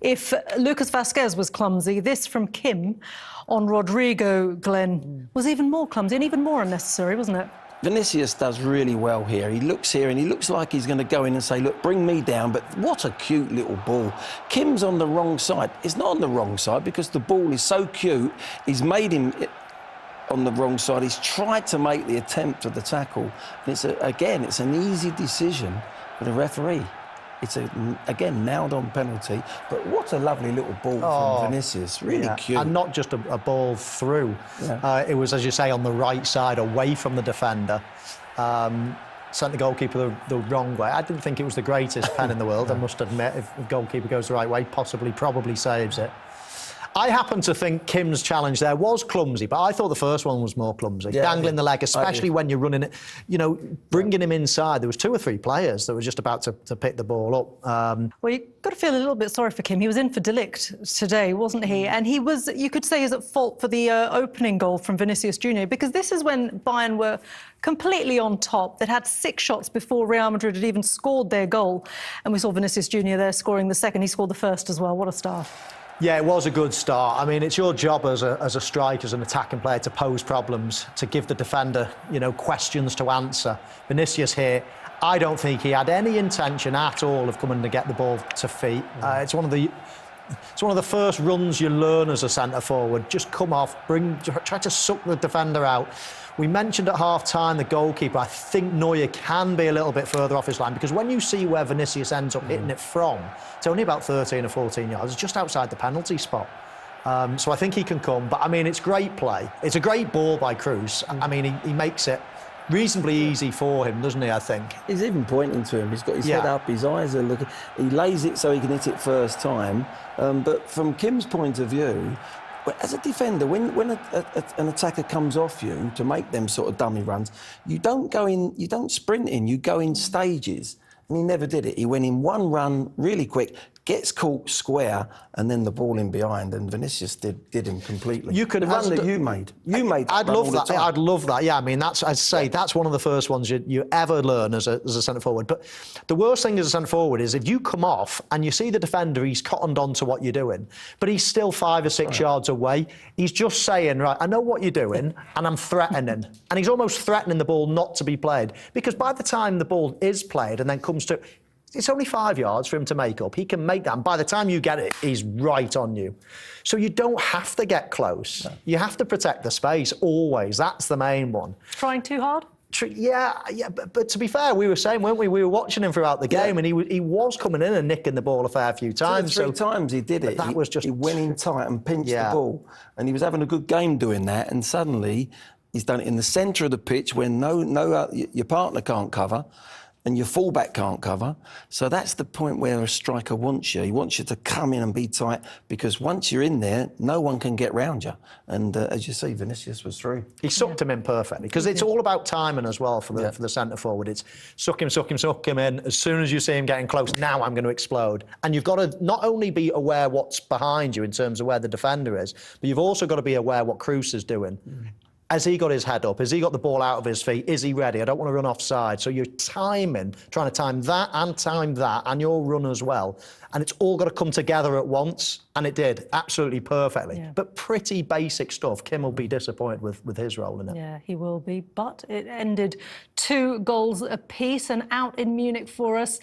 If Lucas Vazquez was clumsy, this from Kim on Rodrigo, Glenn, was even more clumsy and even more unnecessary, wasn't it? Vinicius does really well here. He looks here and he looks like he's going to go in and say, look, bring me down, but what a cute little ball. Kim's on the wrong side. It's not on the wrong side because the ball is so cute. He's made him on the wrong side. He's tried to make the attempt of the tackle. And again, it's an easy decision for the referee. It's, again, nailed-on penalty, but what a lovely little ball from Vinicius. Really cute. And not just a ball through. Yeah. It was, as you say, on the right side, away from the defender. Sent the goalkeeper the wrong way. I didn't think it was the greatest pen in the world, I must admit. If the goalkeeper goes the right way, probably saves it. I happen to think Kim's challenge there was clumsy, but I thought the first one was more clumsy. Yeah, dangling the leg, especially when you're running it, you know, bringing him inside. There was 2 or 3 players that were just about to pick the ball up. Well, you've got to feel a little bit sorry for Kim. He was in for delict today, wasn't he? And he was, you could say, he's at fault for the opening goal from Vinicius Jr. because this is when Bayern were completely on top. They'd had 6 shots before Real Madrid had even scored their goal. And we saw Vinicius Jr. there scoring the second. He scored the first as well. What a start. Yeah, it was a good start. I mean, it's your job as a striker, as an attacking player, to pose problems, to give the defender, you know, questions to answer. Vinicius here, I don't think he had any intention at all of coming to get the ball to feet. It's one of the first runs you learn as a centre-forward. Just come off, try to suck the defender out. We mentioned at half-time the goalkeeper. I think Neuer can be a little bit further off his line because when you see where Vinicius ends up hitting it from, it's only about 13 or 14 yards. It's just outside the penalty spot. So I think he can come. But, I mean, it's great play. It's a great ball by Cruz. I mean, he makes it reasonably easy for him, doesn't he, I think? He's even pointing to him. He's got his head up, his eyes are looking. He lays it so he can hit it first time. But from Kim's point of view, as a defender, when an attacker comes off you to make them sort of dummy runs, you don't go in, you don't sprint in, you go in stages. And he never did it. He went in one run really quick, gets caught square, and then the ball in behind, and Vinicius did him completely. You could the run that you made. I'd love that. I'd love that. Yeah, I mean, that's, I'd say, that's one of the first ones you ever learn as a centre-forward. But the worst thing as a centre-forward is if you come off and you see the defender, he's cottoned on to what you're doing, but he's still 5 or 6 yards away. He's just saying, right, I know what you're doing, and I'm threatening. And he's almost threatening the ball not to be played. Because by the time the ball is played and then comes to... It's only 5 yards for him to make up. He can make that. And by the time you get it, he's right on you. So you don't have to get close. No. You have to protect the space, always. That's the main one. Trying too hard? Yeah, but to be fair, we were saying, weren't we? We were watching him throughout the game, and he was coming in and nicking the ball a fair few times. 2 or 3 times he did it. That was just... He went in tight and pinched the ball. And he was having a good game doing that, and suddenly he's done it in the centre of the pitch when your partner can't cover, and your fullback can't cover. So that's the point where a striker wants you. He wants you to come in and be tight, because once you're in there, no one can get round you. And as you see, Vinicius was through. He sucked him in perfectly, because it's all about timing as well for the centre-forward. It's suck him in. As soon as you see him getting close, now I'm going to explode. And you've got to not only be aware what's behind you in terms of where the defender is, but you've also got to be aware what Cruz is doing. Has he got his head up? Has he got the ball out of his feet? Is he ready? I don't want to run offside. So you're trying to time that and your run as well. And it's all got to come together at once. And it did, absolutely perfectly. Yeah. But pretty basic stuff. Kim will be disappointed with his role in it. Yeah, he will be. But it ended 2 goals apiece and out in Munich for us.